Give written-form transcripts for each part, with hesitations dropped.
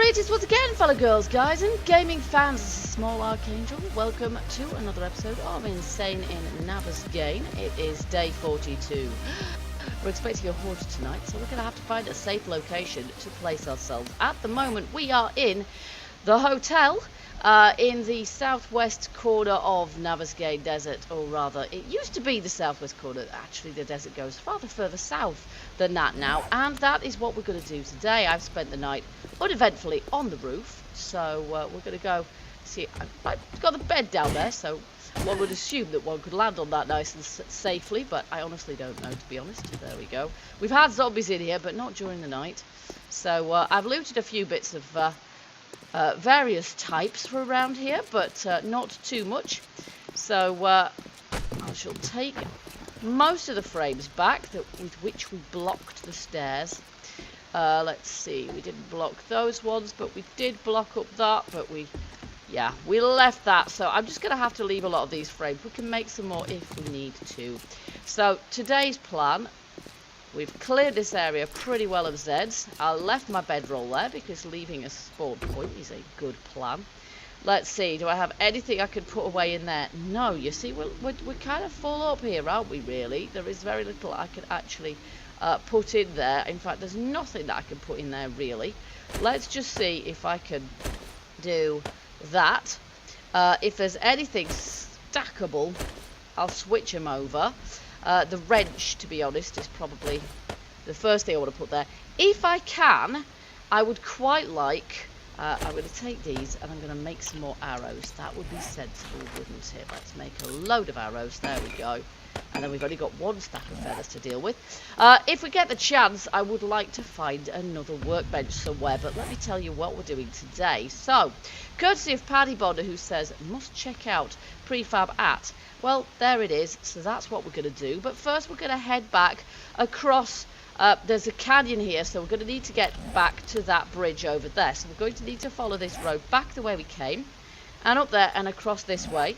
Greetings once again, fellow girls, guys, and gaming fans. This is Small Archangel. Welcome to another episode of Insane in Navezgane. It is day 42. We're expecting a horde tonight, so we're going to have to find a safe location to place ourselves. At the moment, we are in the hotel in the southwest corner of Navezgane Desert, or rather, it used to be the southwest corner. Actually, the desert goes rather further south than that now, and that is what we're going to do today. I've spent the night uneventfully on the roof, so we're going to go see. I've got the bed down there, so one would assume that one could land on that nice and safely, but I honestly don't know, to be honest. There we go. We've had zombies in here, but not during the night. So I've looted a few bits of various types for around here, but not too much. So I shall take most of the frames back with which we blocked the stairs. Let's see, we didn't block those ones, but we did block up that, but we left that. So I'm just going to have to leave a lot of these frames. We can make some more if we need to. So today's plan, we've cleared this area pretty well of Zeds. I left my bedroll there because leaving a spawn point is a good plan. Let's see, do I have anything I could put away in there? No, you see, we're kind of full up here, aren't we, really? There is very little I could actually put in there. In fact, there's nothing that I can put in there, really. Let's just see if I can do that. If there's anything stackable, I'll switch them over. The wrench, to be honest, is probably the first thing I want to put there. If I can, I would quite like... I'm going to take these and I'm going to make some more arrows. That would be sensible, wouldn't it? Let's make a load of arrows. There we go. And then we've only got one stack of feathers to deal with. If we get the chance, I would like to find another workbench somewhere. But let me tell you what we're doing today. So, courtesy of Paddy Bonner, who says, must check out prefab at. Well, there it is. So that's what we're going to do. But first, we're going to head back across... there's a canyon here, so we're going to need to get back to that bridge over there. So we're going to need to follow this road back the way we came, and up there and across this way,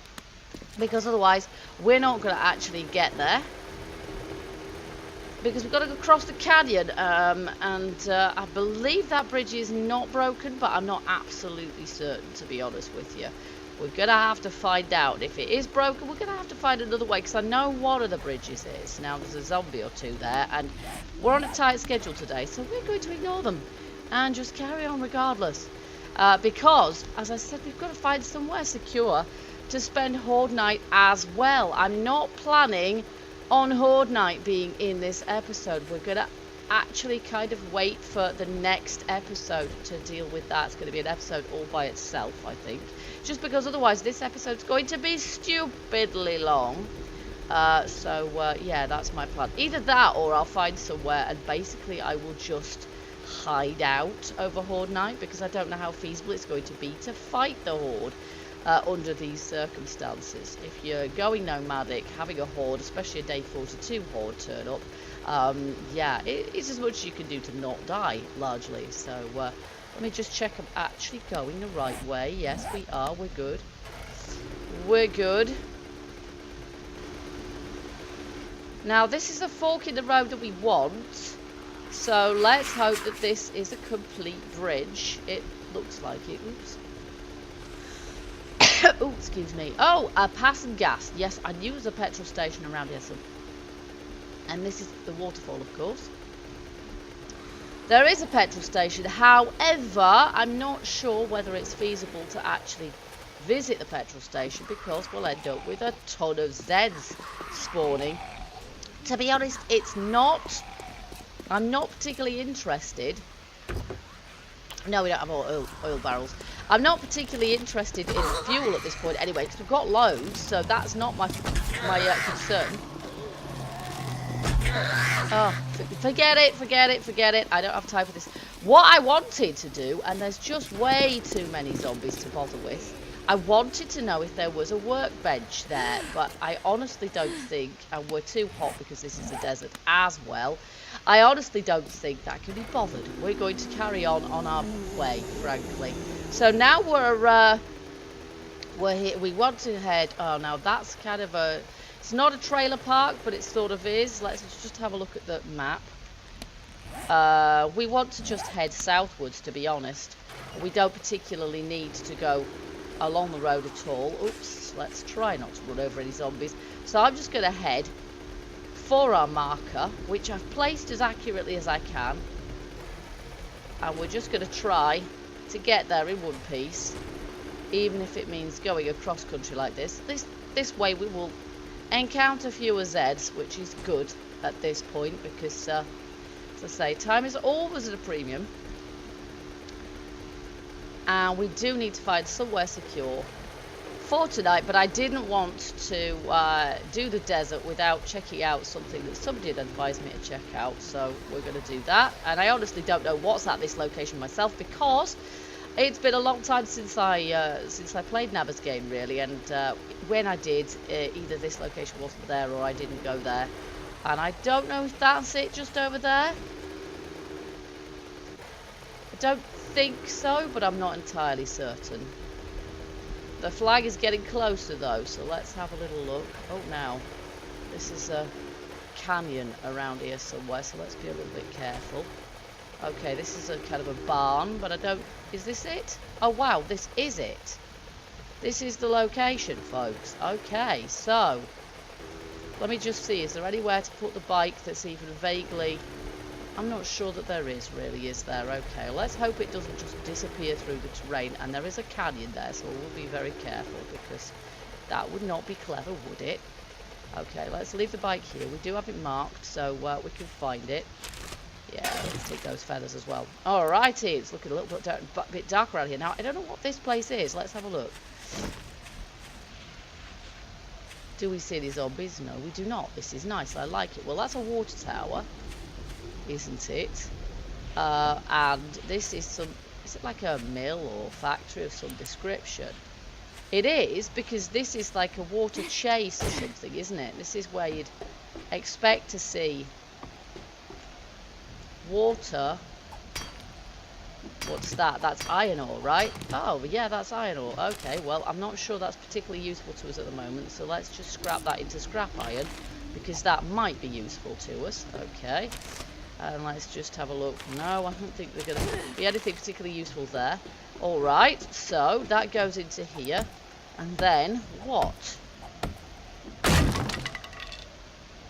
because otherwise we're not going to actually get there. Because we've got to go across the canyon, and I believe that bridge is not broken, but I'm not absolutely certain, to be honest with you. We're going to have to find out. If it is broken, we're going to have to find another way, because I know one of the bridges is. Now, there's a zombie or two there, and we're on a tight schedule today, so we're going to ignore them and just carry on regardless. Because, as I said, we've got to find somewhere secure to spend Horde Night as well. I'm not planning on Horde Night being in this episode. We're going to actually kind of wait for the next episode to deal with that. It's going to be an episode all by itself, I think. Just because otherwise this episode's going to be stupidly long. Yeah, that's my plan. Either that or I'll find somewhere and basically I will just hide out over Horde Night, because I don't know how feasible it's going to be to fight the Horde under these circumstances. If you're going nomadic, having a Horde, especially a day 42 Horde turn up, yeah, it's as much as you can do to not die, largely. So, let me just check I'm actually going the right way. Yes, we are. We're good. We're good. Now, this is the fork in the road that we want. So, let's hope that this is a complete bridge. It looks like it. Oops. Oh, excuse me. Oh, a pass and gas. Yes, I knew there was a petrol station around here. So. And this is the waterfall, of course. There is a petrol station. However, I'm not sure whether it's feasible to actually visit the petrol station, because we'll end up with a ton of Zeds spawning. To be honest, it's not. I'm not particularly interested. No, we don't have oil barrels. I'm not particularly interested in fuel at this point anyway, because we've got loads, so that's not my concern. Oh, forget it. I don't have time for this. What I wanted to do, and there's just way too many zombies to bother with, I wanted to know if there was a workbench there, but I honestly don't think, and we're too hot because this is a desert as well, I honestly don't think that can be bothered. We're going to carry on our way, frankly. So now we're here. We want to head, oh, now that's kind of a, it's not a trailer park, but it sort of is. Let's just have a look at the map. We want to just head southwards, to be honest. We don't particularly need to go along the road at all. Oops, let's try not to run over any zombies. So I'm just going to head for our marker, which I've placed as accurately as I can. And we're just going to try to get there in one piece, even if it means going across country like this. This way we will encounter fewer Zeds, which is good at this point, because as I say, time is always at a premium, and we do need to find somewhere secure for tonight. But I didn't want to do the desert without checking out something that somebody had advised me to check out, so we're going to do that. And I honestly don't know what's at this location myself, because it's been a long time since I played Navezgane, really, and when I did, either this location wasn't there or I didn't go there. And I don't know if that's it just over there. I don't think so, but I'm not entirely certain. The flag is getting closer though, so let's have a little look. Oh, now this is a canyon around here somewhere, so let's be a little bit careful. Okay, this is a kind of a barn, but I don't... Is this it? Oh wow, this is it. This is the location, folks. Okay, so let me just see, is there anywhere to put the bike that's even vaguely... I'm not sure that there is, really, is there? Okay, let's hope it doesn't just disappear through the terrain. And there is a canyon there, so we'll be very careful, because that would not be clever, would it? Okay, let's leave the bike here. We do have it marked, so we can find it. Yeah, let's take those feathers as well. Alrighty, it's looking a little bit dark around here. Now, I don't know what this place is. Let's have a look. Do we see any zombies? No, we do not. This is nice. I like it. Well, that's a water tower, isn't it? And this is some... Is it like a mill or factory of some description? It is, because this is like a water chase or something, isn't it? This is where you'd expect to see water. What's that? That's iron ore, right? Oh, yeah, that's iron ore. Okay, well, I'm not sure that's particularly useful to us at the moment, so let's just scrap that into scrap iron, because that might be useful to us. Okay, and let's just have a look. No, I don't think they're going to be anything particularly useful there. Alright, so that goes into here, and then what?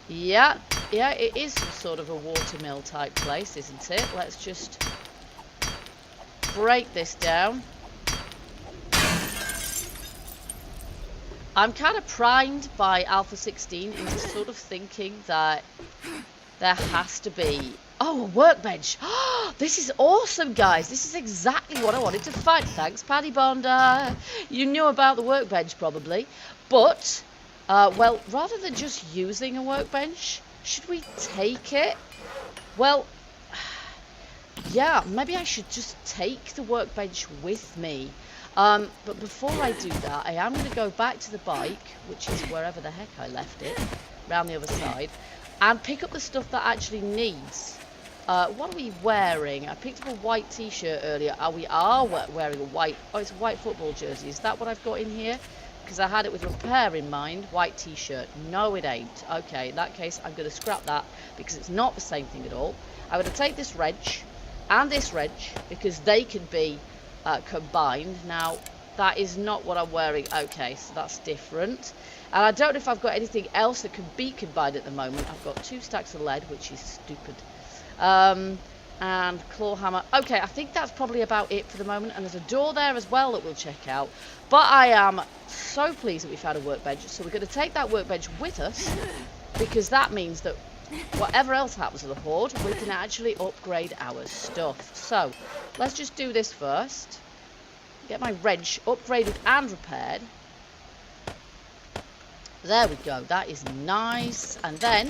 Yeah, it is some sort of a water mill type place, isn't it? Let's just break this down. I'm kind of primed by Alpha 16 into sort of thinking that there has to be... Oh, a workbench! This is awesome, guys! This is exactly what I wanted to find. Thanks, Paddy Bonda. You knew about the workbench, probably. But, well, rather than just using a workbench, should we take it? Well... Yeah, maybe I should just take the workbench with me. But before I do that, I am going to go back to the bike, which is wherever the heck I left it, around the other side, and pick up the stuff that actually needs. What are we wearing? I picked up a white t-shirt earlier. We are wearing a white... Oh, it's a white football jersey. Is that what I've got in here? Because I had it with repair in mind. White t-shirt. No, it ain't. Okay, in that case, I'm going to scrap that, because it's not the same thing at all. I'm going to take this wrench and this wrench, because they can be combined. Now, that is not what I'm wearing. Okay, so that's different. And I don't know if I've got anything else that can be combined at the moment. I've got 2 stacks of lead, which is stupid. And claw hammer. Okay, I think that's probably about it for the moment. And there's a door there as well that we'll check out. But I am so pleased that we found a workbench. So we're going to take that workbench with us, because that means that whatever else happens to the horde, we can actually upgrade our stuff. So, let's just do this first. Get my wrench upgraded and repaired. There we go. That is nice. And then,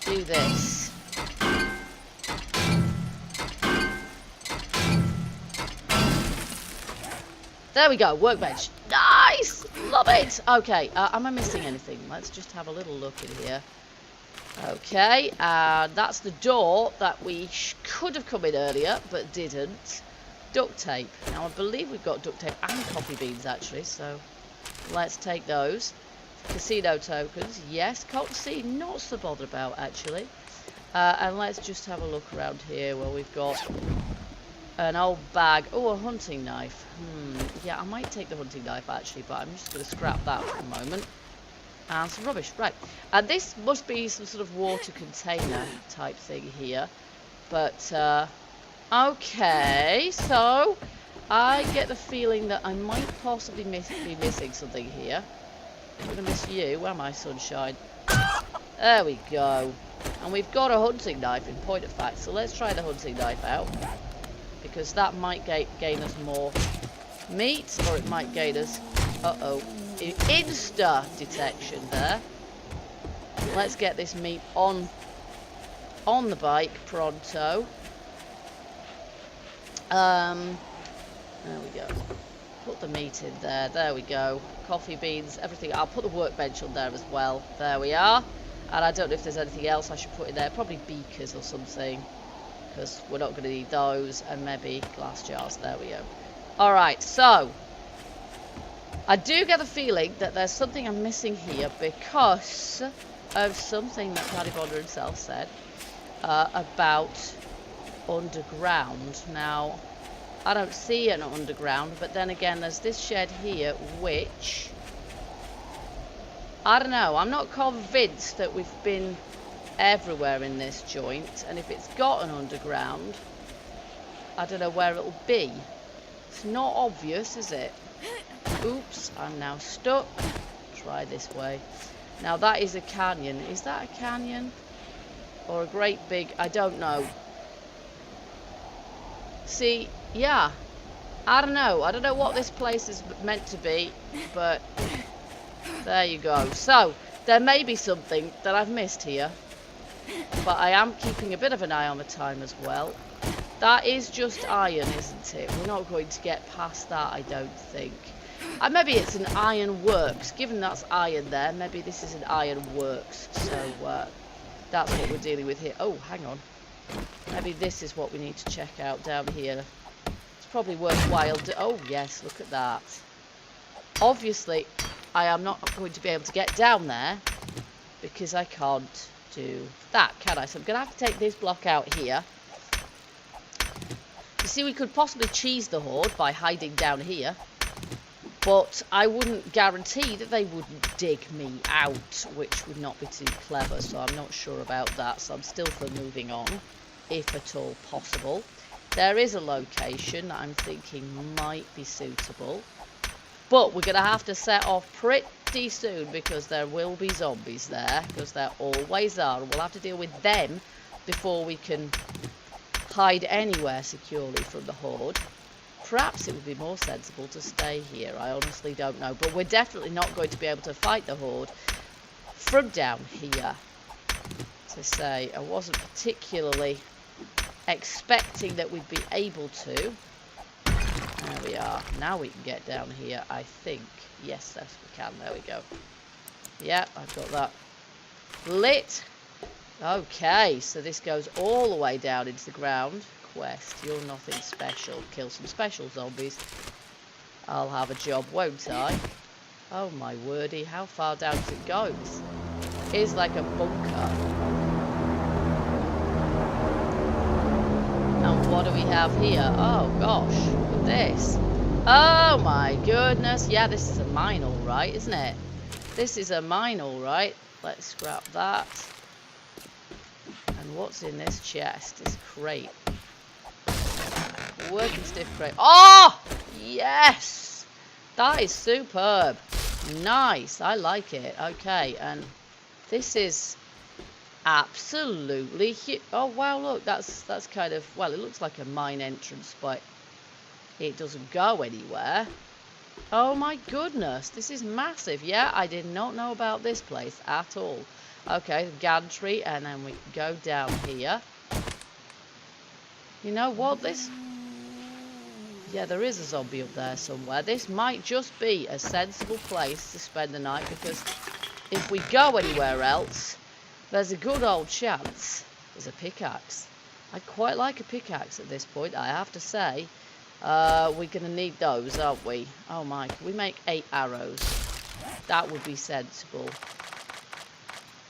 do this. There we go. Workbench. Nice! Love it! Okay, am I missing anything? Let's just have a little look in here. Okay, that's the door that we could have come in earlier, but didn't. Duct tape. Now, I believe we've got duct tape and coffee beans, actually, so let's take those. Casino tokens. Yes, cotton seed. Not so bothered about, actually. And let's just have a look around here where we've got an old bag. Oh, a hunting knife. Yeah, I might take the hunting knife actually, but I'm just going to scrap that for a moment. And some rubbish. Right. And this must be some sort of water container type thing here. But, okay. So, I get the feeling that I might possibly be missing something here. I'm going to miss you. Where am I, sunshine? There we go. And we've got a hunting knife in point of fact. So let's try the hunting knife out. Because that might gain us more meat. Or it might gain us... Uh-oh. Insta detection there. Let's get this meat on the bike pronto. There we go. Put the meat in there. There we go. Coffee beans, everything. I'll put the workbench on there as well. There we are. And I don't know if there's anything else I should put in there. Probably beakers or something. Because we're not going to need those. And maybe glass jars. There we go. Alright, so. I do get the feeling that there's something I'm missing here. Because of something that Paddy Bonder himself said. About underground. Now, I don't see an underground. But then again, there's this shed here. Which... I don't know, I'm not convinced that we've been everywhere in this joint, and if it's got an underground, I don't know where it'll be. It's not obvious, is it? Oops, I'm now stuck. Try this way. Now that is a canyon. Is that a canyon? Or a great big, I don't know. See, yeah, I don't know. I don't know what this place is meant to be, but... there you go. So, there may be something that I've missed here. But I am keeping a bit of an eye on the time as well. That is just iron, isn't it? We're not going to get past that, I don't think. Maybe it's an iron works. Given that's iron there, maybe this is an iron works. So, that's what we're dealing with here. Oh, hang on. Maybe this is what we need to check out down here. It's probably worthwhile. Oh, yes, look at that. Obviously... I am not going to be able to get down there because I can't do that, can I? So I'm going to have to take this block out here. You see, we could possibly cheese the horde by hiding down here, but I wouldn't guarantee that they wouldn't dig me out, which would not be too clever, so I'm not sure about that. So I'm still for moving on, if at all possible. There is a location that I'm thinking might be suitable. But we're going to have to set off pretty soon because there will be zombies there. Because there always are. And we'll have to deal with them before we can hide anywhere securely from the horde. Perhaps it would be more sensible to stay here. I honestly don't know. But we're definitely not going to be able to fight the horde from down here. As I say, I wasn't particularly expecting that we'd be able to. There we are. Now we can get down here, I think. Yes, yes, we can. There we go. Yep, I've got that lit. Okay, so this goes all the way down into the ground. Quest, you're nothing special. Kill some special zombies. I'll have a job, won't I? Oh my wordy, how far down does it go? It is like a bunker. And what do we have here? Oh gosh, look at this. Oh my goodness. Yeah, this is a mine all right, isn't it? This is a mine all right. Let's scrap that. And what's in this chest? This crate. Working stiff crate. Oh! Yes! That is superb. Nice. I like it. Okay, and this is... absolutely huge. Oh wow, look, that's kind of, well, it looks like a mine entrance, but it doesn't go anywhere. Oh my goodness, this is massive. Yeah, I did not know about this place at all. Okay, the gantry, and then we go down here. You know what, this... yeah, there is a zombie up there somewhere. This might just be a sensible place to spend the night, because if we go anywhere else... there's a good old chance there's a pickaxe. I'd quite like a pickaxe at this point, I have to say. We're going to need those, aren't we? Oh my, can we make 8 arrows? That would be sensible.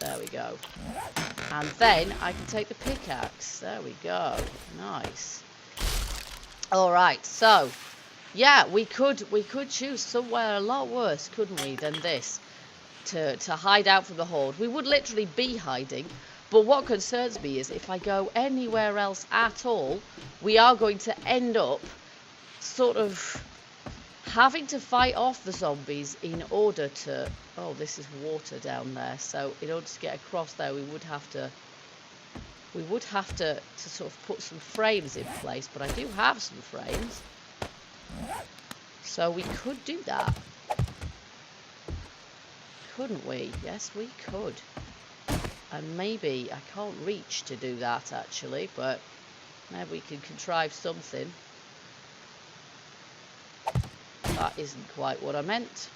There we go. And then I can take the pickaxe. There we go. Nice. Alright, so yeah, we could choose somewhere a lot worse, couldn't we, than this to hide out from the horde. We would literally be hiding, but what concerns me is if I go anywhere else at all, we are going to end up sort of having to fight off the zombies in order to... Oh, this is water down there, so in order to get across there, we would have to sort of put some frames in place, but I do have some frames. So we could do that. Couldn't we? Yes, we could. And maybe I can't reach to do that actually, but maybe we can contrive something. That isn't quite what I meant.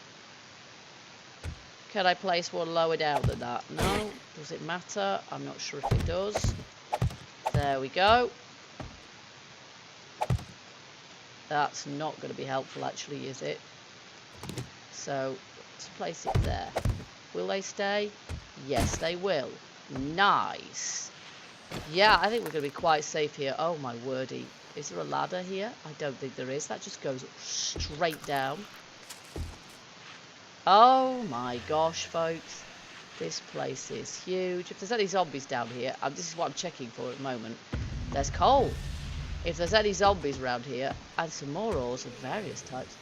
Can I place one lower down than that? No. Does it matter? I'm not sure if it does. There we go. That's not going to be helpful actually, is it? So let's place it there. Will they stay? Yes, they will. Nice. Yeah, I think we're going to be quite safe here. Oh my wordy. Is there a ladder here? I don't think there is. That just goes straight down. Oh my gosh, folks. This place is huge. If there's any zombies down here, this is what I'm checking for at the moment. There's coal. If there's any zombies around here, and some more ores of various types,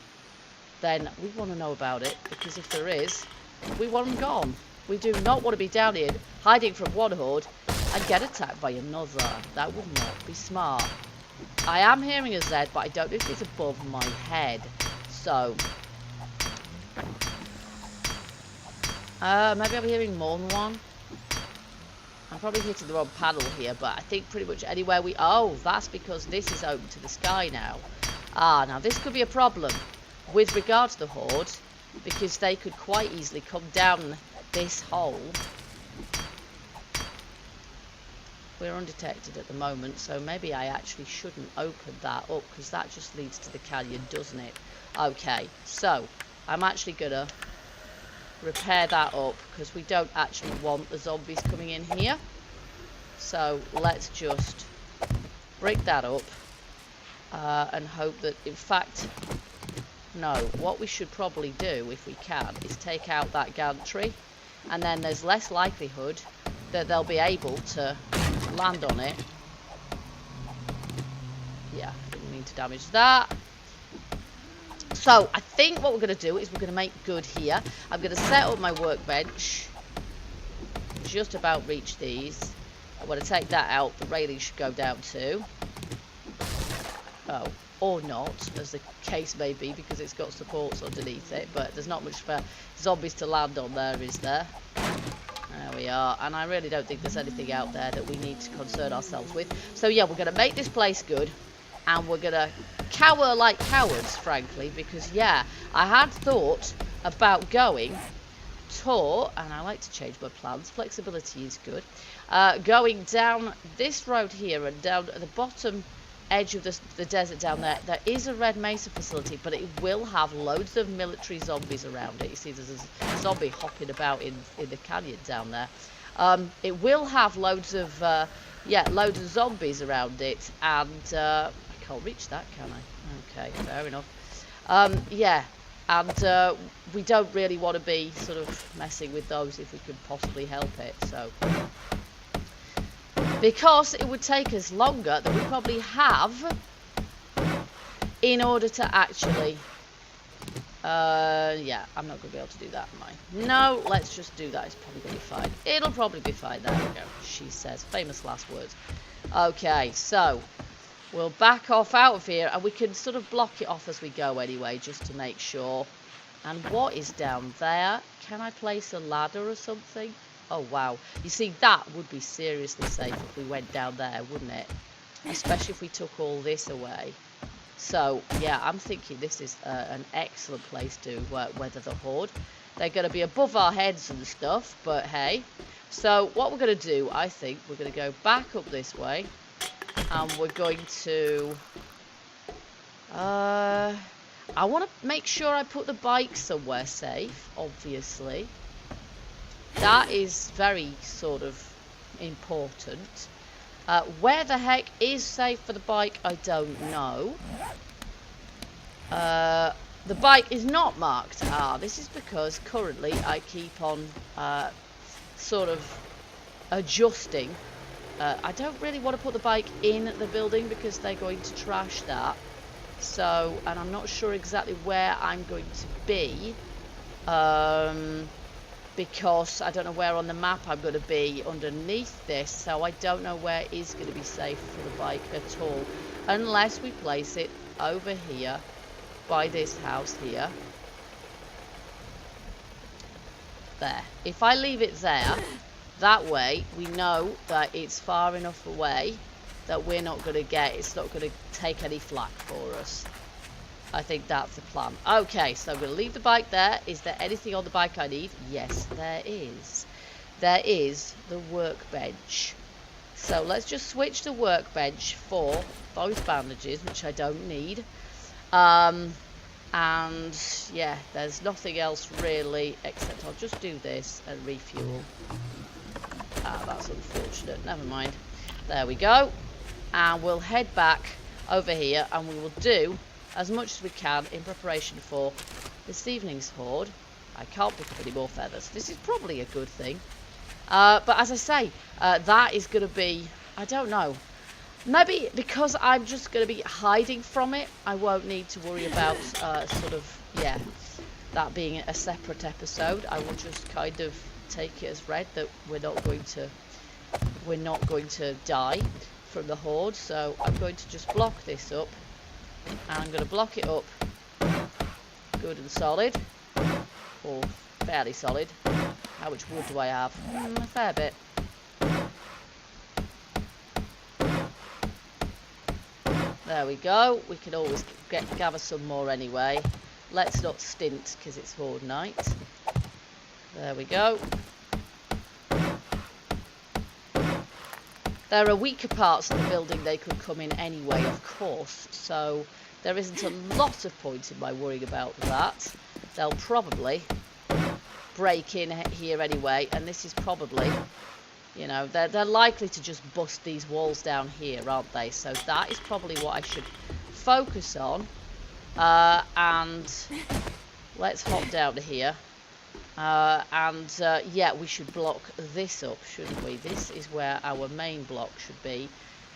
then we want to know about it, because if there is, we want them gone. We do not want to be down here hiding from one horde and get attacked by another. That would not be smart. I am hearing a Z, but I don't know if it's above my head. So, maybe I'm hearing more than one. I'm probably hitting the wrong panel here, but I think pretty much anywhere we... Oh, that's because this is open to the sky now. Ah, now this could be a problem with regard to the horde, because they could quite easily come down this hole. We're undetected at the moment, so maybe I actually shouldn't open that up, because that just leads to the canyon, doesn't it? Okay, so I'm actually gonna repair that up, because we don't actually want the zombies coming in here. So let's just break that up and hope that, in fact, no, what we should probably do, if we can, is take out that gantry, and then there's less likelihood that they'll be able to land on it. Yeah, didn't mean to damage that. So I think what we're going to do is we're going to make good here. I'm going to set up my workbench. Just about reach these. I'm going to take that out. The railing should go down too. Oh, or not, as the case may be, because it's got supports underneath it. But there's not much for zombies to land on there, is there? There we are. And I really don't think there's anything out there that we need to concern ourselves with. So yeah, we're going to make this place good. And we're going to cower like cowards, frankly, because, yeah, I had thought about going to, and I like to change my plans, flexibility is good, going down this road here and down at the bottom edge of the desert down there. There is a Red Mesa facility, but it will have loads of military zombies around it. You see, there's a zombie hopping about in the canyon down there. It will have loads of, loads of zombies around it, and... can't reach that, can I? Okay, fair enough. Yeah, and we don't really want to be sort of messing with those if we could possibly help it, so. Because it would take us longer than we probably have in order to actually... yeah, I'm not going to be able to do that, am I? No, let's just do that. It's probably going to be fine. It'll probably be fine. There we go. She says. Famous last words. Okay, so... we'll back off out of here, and we can sort of block it off as we go anyway, just to make sure. And what is down there? Can I place a ladder or something? Oh, wow. You see, that would be seriously safe if we went down there, wouldn't it? Especially if we took all this away. So, yeah, I'm thinking this is an excellent place to weather the horde. They're going to be above our heads and stuff, but hey. So, what we're going to do, I think, we're going to go back up this way. And we're going to... I want to make sure I put the bike somewhere safe, obviously. That is very sort of important. Where the heck is safe for the bike, I don't know. The bike is not marked. This is because currently I keep on sort of adjusting. I don't really want to put the bike in the building because they're going to trash that. So, and I'm not sure exactly where I'm going to be. Because I don't know where on the map I'm going to be underneath this, so I don't know where is going to be safe for the bike at all, unless we place it over here by this house here. There. If I leave it there, that way we know that it's far enough away that we're not going to get, it's not going to take any flak for us. I think that's the plan. Okay, so I'm going to leave the bike there. Is there anything on the bike I need? Yes, there is. There is the workbench. So let's just switch the workbench for those bandages, which I don't need. And yeah, there's nothing else really, except I'll just do this and refuel. That's unfortunate. Never mind. There we go. And we'll head back over here and we will do as much as we can in preparation for this evening's horde. I can't pick up any more feathers. This is probably a good thing. But as I say, that is going to be, I don't know. Maybe because I'm just going to be hiding from it, I won't need to worry about sort of, yeah, that being a separate episode. I will just kind of take it as read that we're not going to die from the horde. So I'm going to just block this up. And I'm going to block it up good and solid, or fairly solid. How much wood do I have? A fair bit. There we go. We can always gather some more anyway. Let's not stint because it's horde night. There we go. There are weaker parts of the building they could come in anyway, of course, so there isn't a lot of point in my worrying about that. They'll probably break in here anyway, and this is probably, you know, they're likely to just bust these walls down here, aren't they? So that is probably what I should focus on. And let's hop down to here. Yeah, we should block this up, shouldn't we? This is where our main block should be.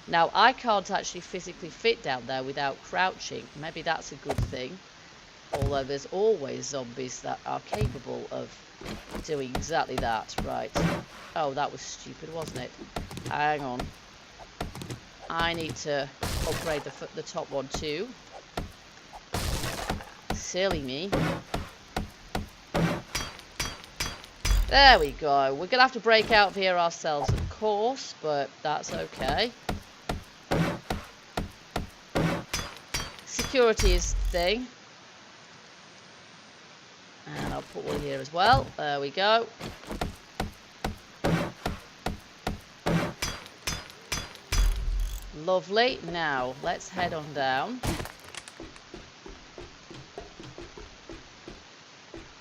Now, I can't actually physically fit down there without crouching. Maybe that's a good thing. Although there's always zombies that are capable of doing exactly that. Right. Oh, that was stupid, wasn't it? Hang on. I need to upgrade the top one too. Silly me. There we go. We're going to have to break out of here ourselves, of course, but that's okay. Security is the thing. And I'll put one here as well. There we go. Lovely. Now, let's head on down.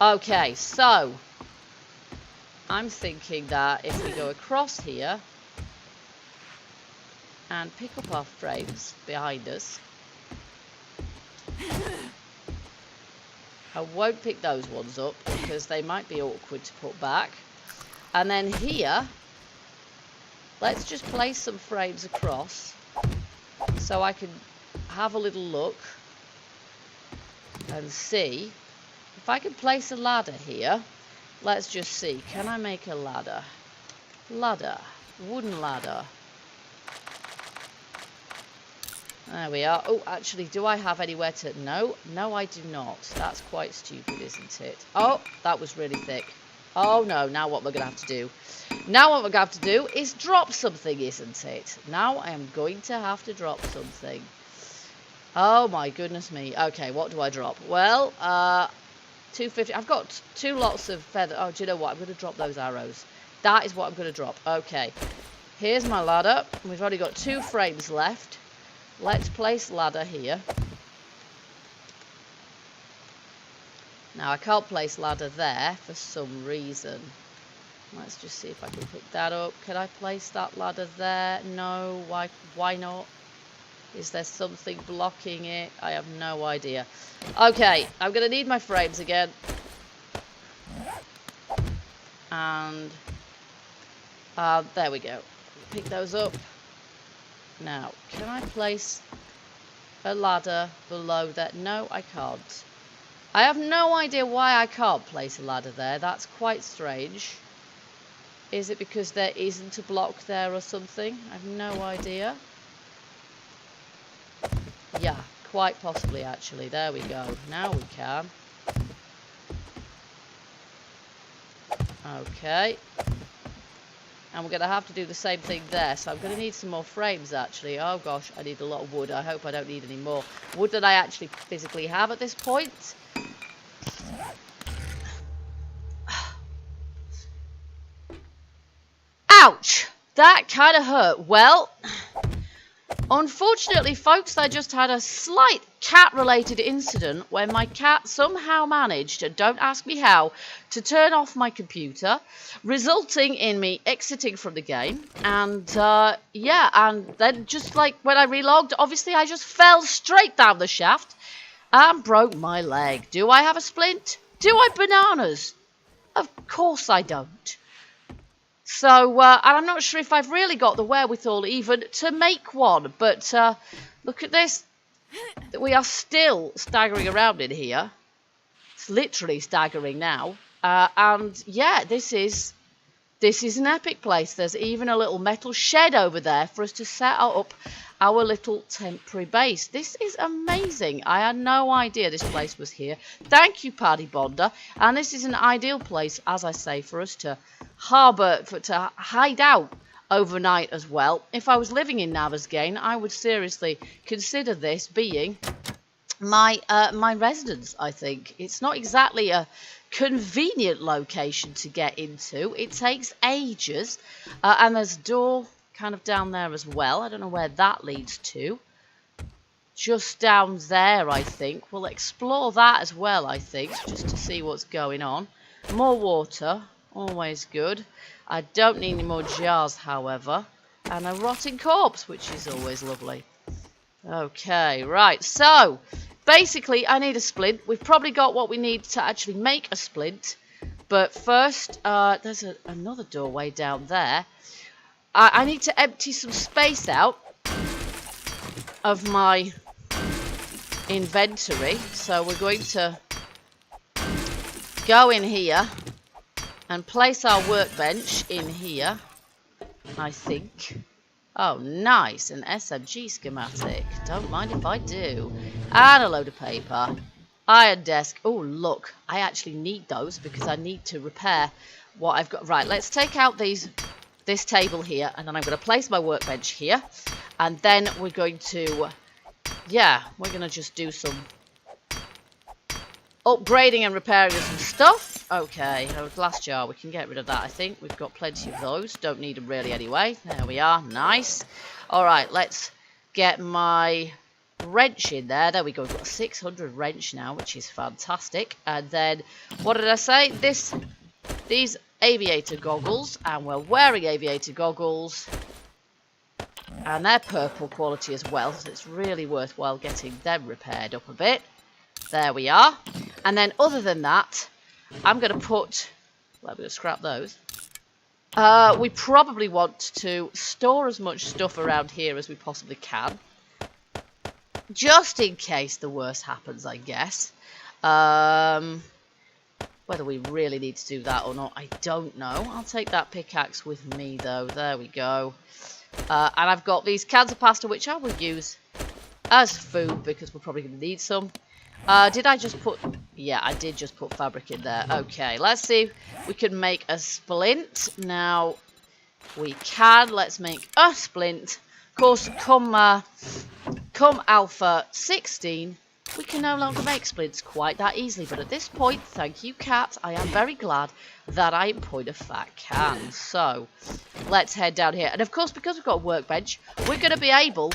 Okay, so I'm thinking that if we go across here and pick up our frames behind us, I won't pick those ones up because they might be awkward to put back. And then here, let's just place some frames across so I can have a little look and see if I can place a ladder here. Let's just see. Can I make a ladder? Ladder. Wooden ladder. There we are. Oh, actually, do I have anywhere to... No. No, I do not. That's quite stupid, isn't it? Oh, that was really thick. Oh, no. Now what we're going to have to do. Now what we're going to have to do is drop something, isn't it? Now I am going to have to drop something. Oh, my goodness me. Okay, what do I drop? Well, 250. I've got 2 lots of feather. Oh, do you know what? I'm going to drop those arrows. That is what I'm going to drop. Okay. Here's my ladder. We've only got 2 frames left. Let's place ladder here. Now, I can't place ladder there for some reason. Let's just see if I can pick that up. Can I place that ladder there? No. Why not? Is there something blocking it? I have no idea. Okay, I'm going to need my frames again. And there we go. Pick those up. Now, can I place a ladder below that? No, I can't. I have no idea why I can't place a ladder there. That's quite strange. Is it because there isn't a block there or something? I have no idea. Yeah, quite possibly actually. There we go. Now we can. Okay. And we're going to have to do the same thing there. So I'm going to need some more frames actually. Oh gosh, I need a lot of wood. I hope I don't need any more wood than I actually physically have at this point. Ouch! That kind of hurt. Well, unfortunately, folks, I just had a slight cat-related incident where my cat somehow managed, and don't ask me how, to turn off my computer, resulting in me exiting from the game. And, yeah, and then just like when I relogged, obviously I just fell straight down the shaft and broke my leg. Do I have a splint? Do I bananas? Of course I don't. So, and I'm not sure if I've really got the wherewithal even to make one. But look at this. We are still staggering around in here. It's literally staggering now. And yeah, this is an epic place. There's even a little metal shed over there for us to set up our little temporary base. This is amazing. I had no idea this place was here. Thank you, Paddy Bonder. And this is an ideal place, as I say, for us to harbour, to hide out overnight as well. If I was living in Navezgane, I would seriously consider this being my my residence, I think. It's not exactly a convenient location to get into. It takes ages. And there's a door kind of down there as well. I don't know where that leads to. Just down there, I think. We'll explore that as well, I think, just to see what's going on. More water. Always good. I don't need any more jars, however. And a rotting corpse, which is always lovely. Okay, right. So, basically, I need a splint. We've probably got what we need to actually make a splint. But first, there's another doorway down there. I need to empty some space out of my inventory. So we're going to go in here and place our workbench in here, I think. Oh, nice. An SMG schematic. Don't mind if I do. And a load of paper. Iron desk. Oh, look. I actually need those because I need to repair what I've got. Right, let's take out this table here, and then I'm going to place my workbench here, and then we're going to, yeah, we're going to just do some upgrading and repairing of some stuff. Okay, a glass jar, we can get rid of that, I think. We've got plenty of those, don't need them really anyway. There we are, nice. Alright, let's get my wrench in there. There we go, we've got a 600 wrench now, which is fantastic. And then, what did I say? These aviator goggles, and we're wearing aviator goggles, and they're purple quality as well, so it's really worthwhile getting them repaired up a bit. There we are. And then other than that, I'm going to put, well, I'm going to scrap those. We probably want to store as much stuff around here as we possibly can, just in case the worst happens, I guess. Whether we really need to do that or not, I don't know. I'll take that pickaxe with me, though. There we go. And I've got these cans of pasta, which I will use as food, because we're probably going to need some. Did I just put... Yeah, I did just put fabric in there. Okay, let's see if we can make a splint. Now, we can. Let's make a splint. Of course, come Alpha 16... we can no longer make splints quite that easily, but at this point, thank you, cat, I am very glad that I, in point of fact, can. So, let's head down here. And of course, because we've got a workbench, we're going to be able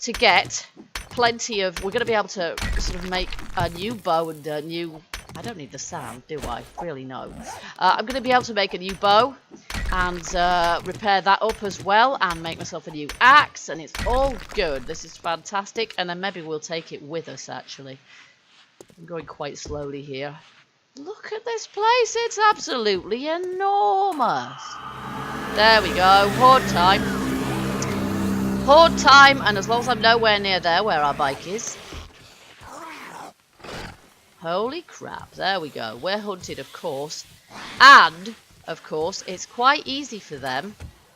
to get plenty of... we're going to be able to sort of make a new bow and a new I don't need the sand, do I? Really, no. I'm going to be able to make a new bow and repair that up as well and make myself a new axe, and it's all good. This is fantastic, and then maybe we'll take it with us, actually. I'm going quite slowly here. Look at this place. It's absolutely enormous. There we go. Horde time. Horde time, and as long as I'm nowhere near there where our bike is. Holy crap. There we go. We're hunted, of course. And, of course, it's quite easy for them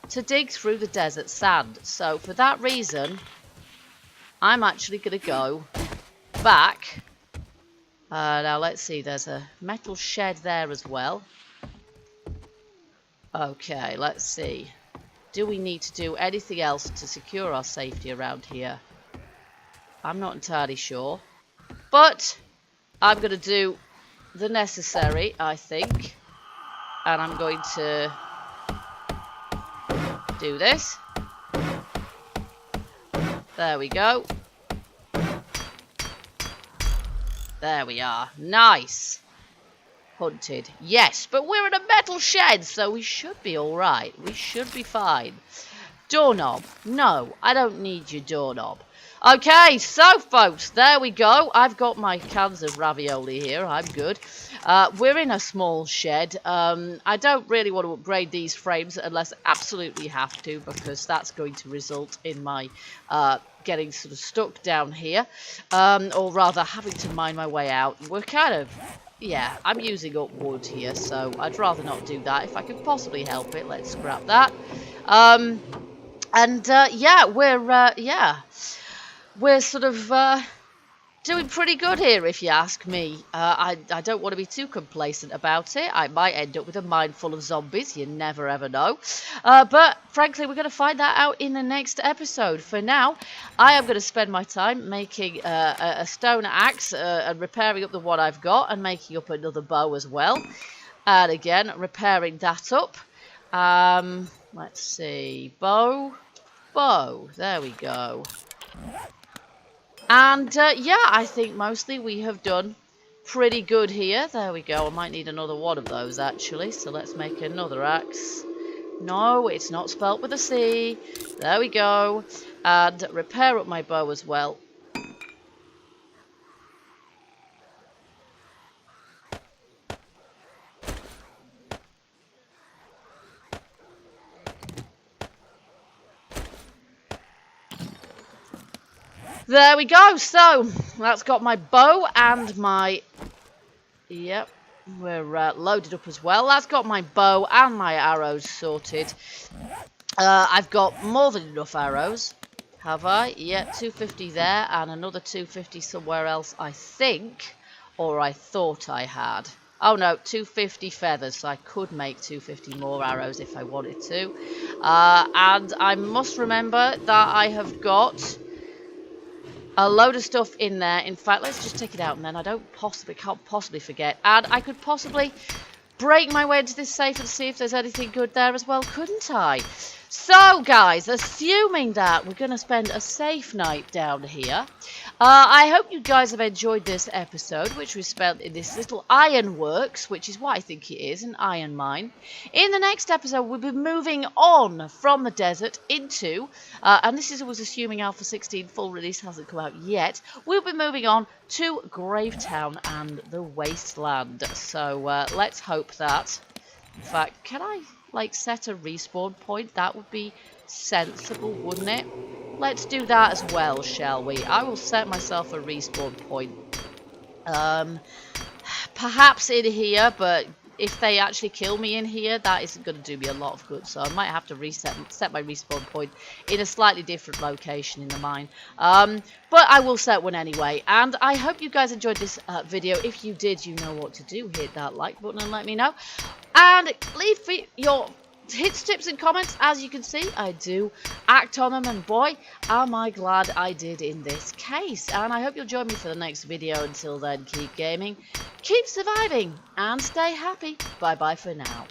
to dig through the desert sand. So, for that reason, I'm actually going to go back. Now, let's see. There's a metal shed there as well. Okay, let's see. Do we need to do anything else to secure our safety around here? I'm not entirely sure. But I'm going to do the necessary, I think. And I'm going to do this. There we go. There we are. Nice. Hunted. Yes, but we're in a metal shed, so we should be alright. We should be fine. Doorknob. No, I don't need your doorknob. Okay, so folks, there we go. I've got my cans of ravioli here. I'm good. We're in a small shed. I don't really want to upgrade these frames unless I absolutely have to, because that's going to result in my getting sort of stuck down here, or rather having to mine my way out. We're kind of, yeah, I'm using up wood here, so I'd rather not do that. If I can possibly help it, let's scrap that. Yeah, we're sort of doing pretty good here, if you ask me. I don't want to be too complacent about it. I might end up with a mine full of zombies. You never ever know. But frankly, we're going to find that out in the next episode. For now, I am going to spend my time making a stone axe and repairing up the one I've got, and making up another bow as well. And again, repairing that up. Let's see. Bow. There we go. And yeah, I think mostly we have done pretty good here. There we go. I might need another one of those, actually. So let's make another axe. No, it's not spelt with a C. There we go. And repair up my bow as well. There we go. So that's got my bow and my, yep, we're loaded up as well. That's got my bow and my arrows sorted. I've got more than enough arrows, have I? Yeah, 250 there and another 250 somewhere else, I think, or I thought I had. Oh no, 250 feathers, so I could make 250 more arrows if I wanted to. And I must remember that I have got a load of stuff in there. In fact, let's just take it out, and then I can't possibly forget. And I could possibly break my way into this safe and see if there's anything good there as well, couldn't I? So, guys, assuming that we're going to spend a safe night down here, I hope you guys have enjoyed this episode, which we spent in this little ironworks, which is what I think it is, an iron mine. In the next episode, we'll be moving on from the desert into, and this was assuming Alpha 16 full release hasn't come out yet, we'll be moving on to Gravetown and the Wasteland. So, let's hope that. In fact, can I set a respawn point? That would be sensible, wouldn't it? Let's do that as well, shall we? I will set myself a respawn point. Perhaps in here, but if they actually kill me in here, that isn't going to do me a lot of good. So I might have to set my respawn point in a slightly different location in the mine. But I will set one anyway. And I hope you guys enjoyed this video. If you did, you know what to do. Hit that like button and let me know. And leave your hints, tips and comments. As you can see, I do act on them, and boy, am I glad I did in this case. And I hope you'll join me for the next video. Until then, keep gaming, keep surviving, and stay happy. Bye bye for now.